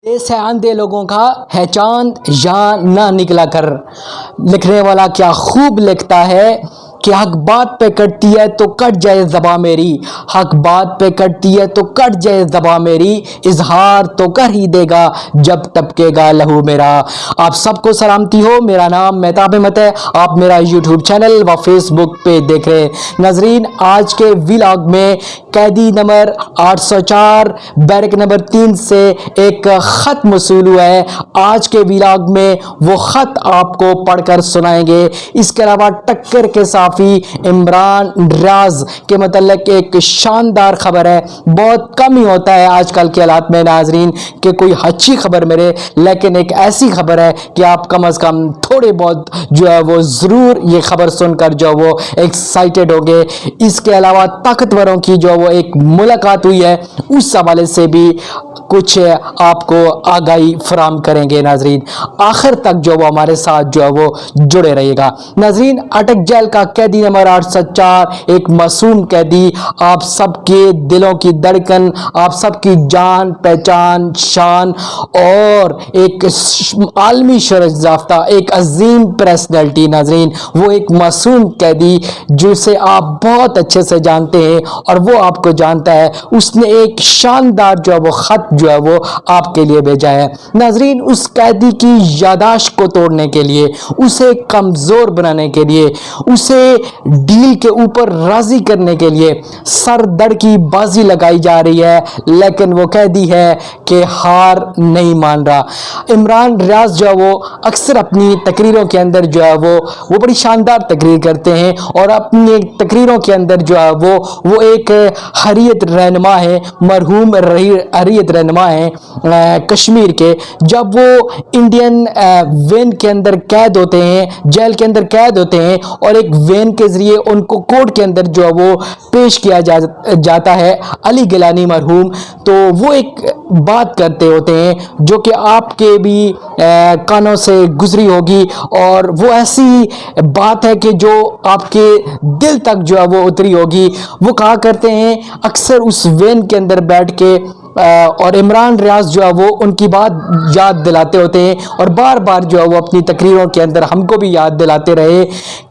देश है अंधे लोगों का है चांद या ना निकला कर। लिखने वाला क्या खूब लिखता है कि हक बात पे कटती है तो कट जाए ज़बां मेरी, हक बात पे कटती है तो कट जाए ज़बां मेरी, इजहार तो कर ही देगा जब टपकेगा लहू मेरा। आप सबको सलामती हो, मेरा नाम मेहताब अहमद है। आप मेरा यूट्यूब चैनल व फेसबुक पे देख रहे हैं। नाजरीन, आज के व्लॉग में कैदी नंबर 804 बैरक नंबर 3 से एक ख़त मौसूल हुआ है। आज के व्लॉग में वो ख़त आपको पढ़कर सुनाएंगे। इसके अलावा टक्कर के साफी इमरान रियाज के मतलब एक शानदार खबर है। बहुत कम ही होता है आजकल के हालात में नाजरीन कि कोई अच्छी खबर मिले, लेकिन एक ऐसी खबर है कि आप कम से कम थोड़े बहुत जो है वो ज़रूर ये खबर सुनकर जो वो एक्साइटेड होंगे। इसके अलावा ताकतवरों की जो वो एक मुलाकात हुई है, उस हवाले से भी कुछ आपको आगाही फराम करेंगे। नाजरीन, आखिर तक जो वो हमारे साथ जो है वो जुड़े रहिएगा। नाजरीन, अटक जेल का कैदी नंबर 804 एक मासूम कैदी, आप सबके दिलों की धड़कन, आप सबकी जान पहचान शान और एक आलमी शोहरत याफ्ता एक अजीम पर्सनैलिटी। नाजरीन, वो एक मासूम कैदी जिसे आप बहुत अच्छे से जानते हैं और वो आपको जानता है, उसने एक शानदार जो है वो खत जो है वो आपके लिए भेजा है। नाजरीन, उस कैदी की यादाश्त को तोड़ने के लिए, उसे कमजोर बनाने के लिए, उसे डील के ऊपर राजी करने के लिए सर दड़ की बाजी लगाई जा रही है, लेकिन वो कैदी है कि हार नहीं मान रहा। इमरान रियाज जो है वो अक्सर अपनी तकरीरों के अंदर जो है वो बड़ी शानदार तकरीर करते हैं और अपनी तकरीरों के अंदर जो है वो एक हरियत रहनुमा है, मरहूम हरियत रहनुमा है कश्मीर के। जब वो इंडियन वैन के अंदर कैद होते हैं, जेल के अंदर कैद होते हैं और एक वैन के जरिए उनको कोर्ट के अंदर जो है वो पेश किया जाता है अली गिलानी मरहूम, तो वो एक बात करते होते हैं जो कि आपके भी कानों से गुजरी होगी और वो ऐसी बात है कि जो आपके दिल तक जो है वो उतरी होगी। वो कहा करते हैं अक्सर उस वैन के अंदर बैठ के और इमरान रियाज जो है वो उनकी बात याद दिलाते होते हैं और बार बार जो है वो अपनी तकरीरों के अंदर हमको भी याद दिलाते रहे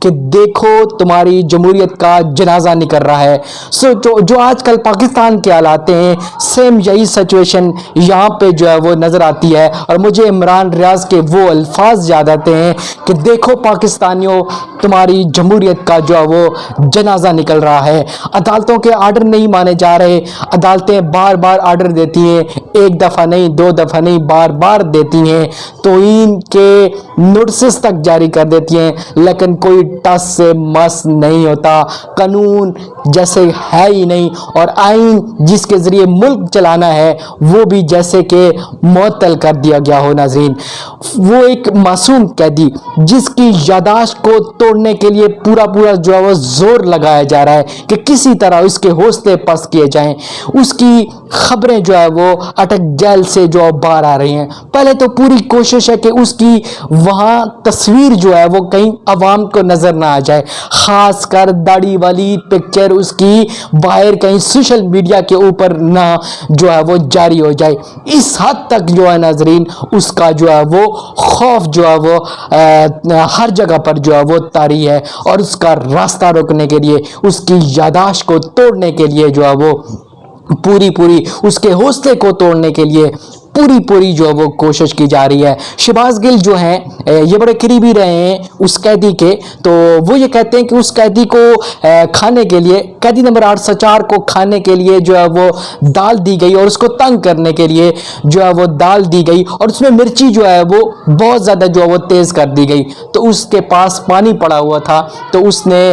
कि देखो तुम्हारी जमहूरियत का जनाजा निकल रहा है। सो जो आजकल पाकिस्तान के हालात हैं, सेम यही सिचुएशन यहाँ पे जो है वो नज़र आती है और मुझे इमरान रियाज के वो अल्फाज याद आते हैं कि देखो पाकिस्तानियों, तुम्हारी जमहूरियत का जो है वो जनाजा निकल रहा है। अदालतों के आर्डर नहीं माने जा रहे, अदालतें बार बार आर्डर देती हैं, एक दफ़ा नहीं, दो दफ़ा नहीं, बार बार देती हैं, तौहीन के नोटिस तक जारी कर देती हैं, लेकिन कोई टस से मस नहीं होता। कानून जैसे है ही नहीं और आइन जिसके ज़रिए मुल्क चलाना है वो भी जैसे कि मुअत्तल कर दिया गया हो। नाज़रीन, वो एक मासूम कैदी जिसकी यादाश्त को तोड़ने के लिए पूरा जो है वो जोर लगाया जा रहा है कि किसी तरह उसके हौसले पस्त किए जाएं। उसकी खबरें जो है वो अटक जेल से जो बाहर आ रही हैं। पहले तो पूरी कोशिश है कि उसकी वहाँ तस्वीर जो है वो कहीं अवाम को नज़र ना आ जाए, ख़ासकर दाढ़ी वाली पिक्चर उसकी बाहर कहीं सोशल मीडिया के ऊपर ना जो है वो जारी हो जाए। इस हद तक जो है नाजरीन उसका जो है वो खौफ जो है वो हर जगह पर जो है वो तारी है और उसका रास्ता रोकने के लिए, उसकी यादाश्त को तोड़ने के लिए जो है वो पूरी उसके हौसले को तोड़ने के लिए पूरी जो वो कोशिश की जा रही है। शहबाज गिल जो हैं ये बड़े करीबी रहे हैं उस कैदी के, तो वो ये कहते हैं कि उस कैदी को खाने के लिए, कैदी नंबर 804 को खाने के लिए जो है वो दाल दी गई और उसको तंग करने के लिए जो है वो दाल दी गई और उसमें मिर्ची जो है वो बहुत ज़्यादा जो है वो तेज़ कर दी गई। तो उसके पास पानी पड़ा हुआ था, तो उसने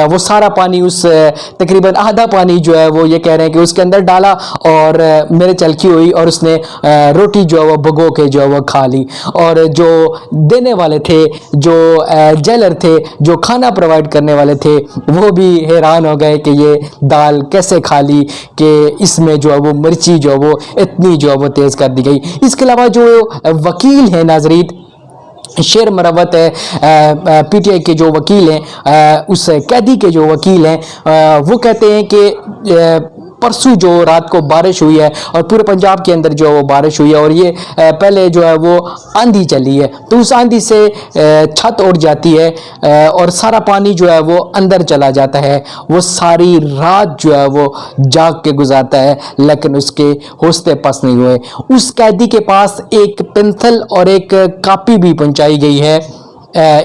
वो सारा पानी उस तकरीबन आधा पानी जो है वो ये कह रहे हैं कि उसके अंदर डाला और मेरे चलकी हुई और उसने रोटी जो है वो भगो के जो है वो खा ली। और जो देने वाले थे, जो जेलर थे, जो खाना प्रोवाइड करने वाले थे, वो भी हैरान हो गए कि ये दाल कैसे खा ली कि इसमें जो है वो मिर्ची जो है वो इतनी जो है वो तेज़ कर दी गई। इसके अलावा जो वकील है नाजरीन, शेर मरवत है पीटीआई के जो वकील हैं, उस कैदी के जो वकील हैं, वो कहते हैं कि परसों जो रात को बारिश हुई है और पूरे पंजाब के अंदर जो है वो बारिश हुई है, और ये पहले जो है वो आंधी चली है, तो उस आंधी से छत उड़ जाती है और सारा पानी जो है वो अंदर चला जाता है। वो सारी रात जो है वो जाग के गुजारता है, लेकिन उसके हौसले पस्त नहीं हुए। उस कैदी के पास एक पेंसिल और एक कॉपी भी पहुंचाई गई है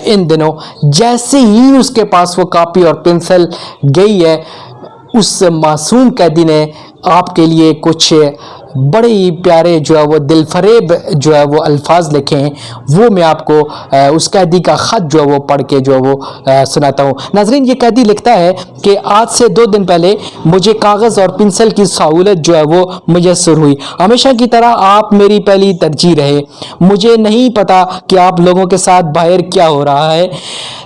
इन दिनों। जैसे ही उसके पास वो कॉपी और पेंसिल गई है, उस मासूम कैदी ने आपके लिए कुछ बड़े ही प्यारे जो है वो दिलफरेब जो है वो अल्फाज लिखे हैं। वो मैं आपको उस कैदी का ख़त जो है वो पढ़ के जो है वो सुनाता हूँ। नाज़रीन, ये कैदी लिखता है कि आज से 2 दिन पहले मुझे कागज़ और पेंसिल की सहूलत जो है वो मुयस्सर हुई। हमेशा की तरह आप मेरी पहली तरजीह रहे। मुझे नहीं पता कि आप लोगों के साथ बाहर क्या हो रहा है,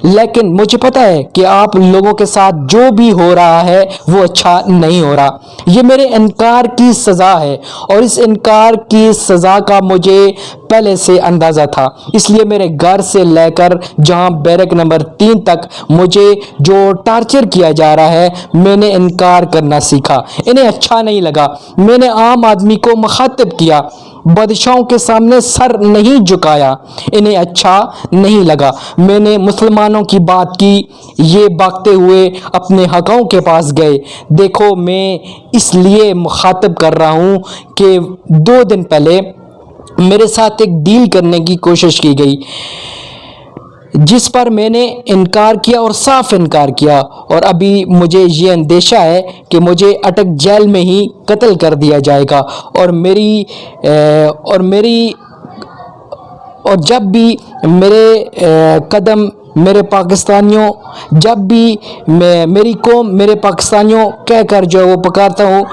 लेकिन मुझे पता है कि आप लोगों के साथ जो भी हो रहा है वो अच्छा नहीं हो रहा। ये मेरे इनकार की सज़ा है और इस इनकार की सज़ा का मुझे पहले से अंदाज़ा था। इसलिए मेरे घर से लेकर जहां बैरक नंबर 3 तक मुझे जो टार्चर किया जा रहा है, मैंने इनकार करना सीखा। इन्हें अच्छा नहीं लगा। मैंने आम आदमी को मुखातिब किया, बादशाहों के सामने सर नहीं झुकाया। इन्हें अच्छा नहीं लगा। मैंने मुसलमानों की बात की। ये भागते हुए अपने हकाओं के पास गए। देखो, मैं इसलिए मुखातिब कर रहा हूँ कि 2 दिन पहले मेरे साथ एक डील करने की कोशिश की गई, जिस पर मैंने इनकार किया और साफ इनकार किया, और अभी मुझे ये अंदेशा है कि मुझे अटक जेल में ही कत्ल कर दिया जाएगा। और जब भी मेरे कदम मेरे पाकिस्तानियों जब भी मैं मेरी कौम मेरे पाकिस्तानियों कहकर जो है वो पुकारता हूँ,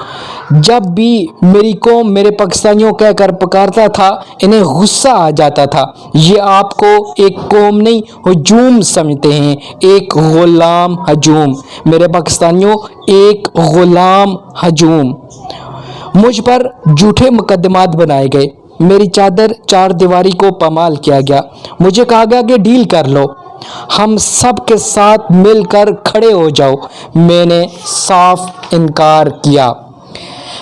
जब भी मेरी कौम मेरे पाकिस्तानियों कहकर पुकारता था, इन्हें गुस्सा आ जाता था। ये आपको एक कौम नहीं, हजूम समझते हैं, एक गुलाम हजूम। मेरे पाकिस्तानियों, एक गुलाम हजूम। मुझ पर झूठे मुकदमात बनाए गए। मेरी चादर चार दीवारी को पामाल किया गया। मुझे कहा गया कि डील कर लो, हम सब के साथ मिलकर खड़े हो जाओ। मैंने साफ इनकार किया।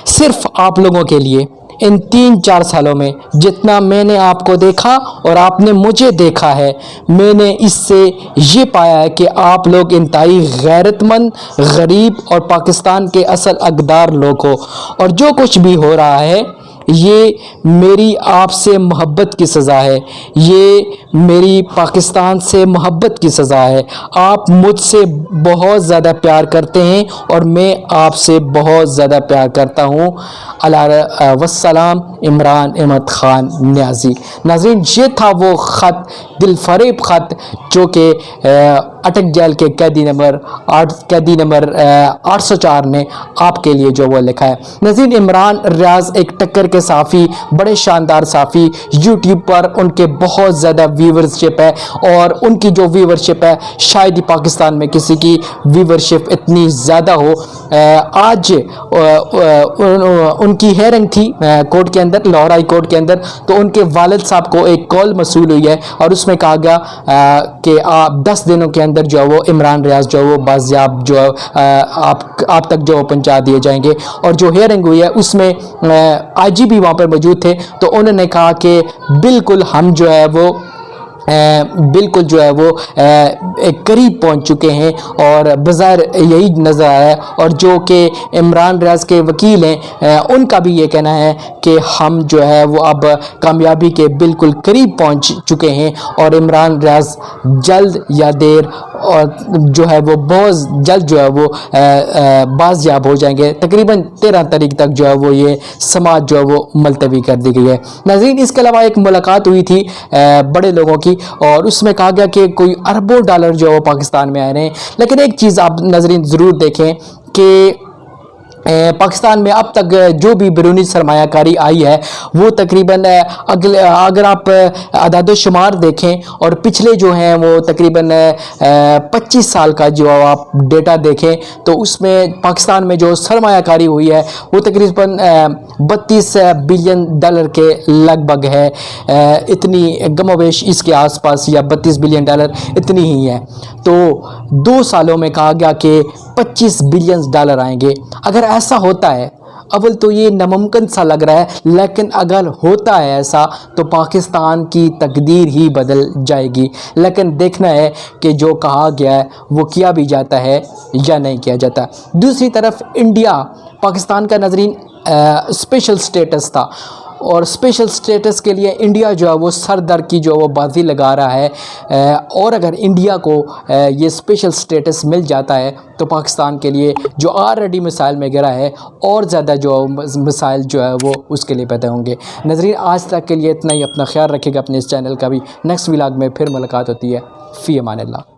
सिर्फ आप लोगों के लिए इन 3-4 सालों में जितना मैंने आपको देखा और आपने मुझे देखा है, मैंने इससे ये पाया है कि आप लोग इंतहाई गैरतमंद, गरीब और पाकिस्तान के असल हकदार लोग हो। और जो कुछ भी हो रहा है, ये मेरी आपसे मोहब्बत की सज़ा है। ये मेरी पाकिस्तान से मोहब्बत की सज़ा है। आप मुझसे बहुत ज़्यादा प्यार करते हैं और मैं आपसे बहुत ज़्यादा प्यार करता हूँ। अला वस्सलाम, इमरान अहमद ख़ान न्याज़ी। नाज़रीन, ये था वो ख़त, दिलफरेब ख़त, जो कि अटक जेल के कैदी नंबर 804 ने आपके लिए जो वो लिखा है। नाज़रीन, इमरान रियाज़ एक टक्कर के साफ़ी, बड़े शानदार साफ़ी, यूट्यूब पर उनके बहुत ज़्यादा व्यूवरशिप है, और उनकी जो व्यूवरशिप है शायद ही पाकिस्तान में किसी की व्यूवरशिप इतनी ज़्यादा हो। आज उनकी हेयरिंग थी कोर्ट के अंदर, लाहौर हाई कोर्ट के अंदर, तो उनके वालिद साहब को एक कॉल मसूल हुई है और उसमें कहा गया कि आप 10 दिनों के अंदर जो है वो इमरान रियाज़ जो है वो बाज़ियाब जो है आप तक जो पहुँचा दिए जाएंगे। और जो हेयरिंग हुई है उसमें आईजीपी वहाँ पर मौजूद थे, तो उन्होंने कहा कि बिल्कुल हम जो है वो बिल्कुल जो है वो एक करीब पहुंच चुके हैं, और बाज़ार यही नज़र आया है। और जो कि इमरान रियाज़ के वकील हैं, उनका भी ये कहना है कि हम जो है वो अब कामयाबी के बिल्कुल करीब पहुंच चुके हैं, और इमरान रियाज़ जल्द या देर और जो है वो बहुत जल्द जो है वो बाज़याब हो जाएंगे। तकरीबन 13 तारीख तक जो है वो ये समाज जो है वो मुलतवी कर दी गई है। नाज़रीन, इसके अलावा एक मुलाकात हुई थी बड़े लोगों की, और उसमें कहा गया कि कोई अरबों डॉलर जो है वो पाकिस्तान में आ रहे हैं। लेकिन एक चीज़ आप नाज़रीन ज़रूर देखें कि पाकिस्तान में अब तक जो भी बैरूनी सरमायाकारी आई है वो तकरीबन अगर आप अदाद शुमार देखें और पिछले जो हैं वो तकरीबन 25 साल का जो आप डेटा देखें, तो उसमें पाकिस्तान में जो सरमायाकारी हुई है वो तकरीबन 32 बिलियन डॉलर के लगभग है। इतनी गमोवेश इसके आसपास, या 32 बिलियन डॉलर इतनी ही है। तो 2 सालों में कहा गया कि 25 बिलियन डॉलर आएंगे। अगर ایسا ہوتا ہے، اول تو یہ ناممکن سا لگ رہا ہے، لیکن اگر ہوتا ہے ایسا تو پاکستان کی تقدیر ہی بدل جائے گی۔ لیکن دیکھنا ہے کہ جو کہا گیا ہے وہ کیا بھی جاتا ہے یا نہیں کیا جاتا۔ دوسری طرف انڈیا، پاکستان کا ناظرین اسپیشل سٹیٹس تھا، اور اسپیشل سٹیٹس کے لیے انڈیا جو ہے وہ سر در کی جو وہ بازی لگا رہا ہے، اور اگر انڈیا کو یہ اسپیشل سٹیٹس مل جاتا ہے تو پاکستان کے لیے جو آلریڈی مسائل میں گرا ہے اور زیادہ جو مسائل جو ہے وہ اس کے لیے پیدا ہوں گے۔ ناظرین آج تک کے لیے اتنا ہی، اپنا خیال رکھے گا، اپنے اس چینل کا بھی۔ نیکسٹ ولاگ میں پھر ملاقات ہوتی ہے۔ فی امان اللہ۔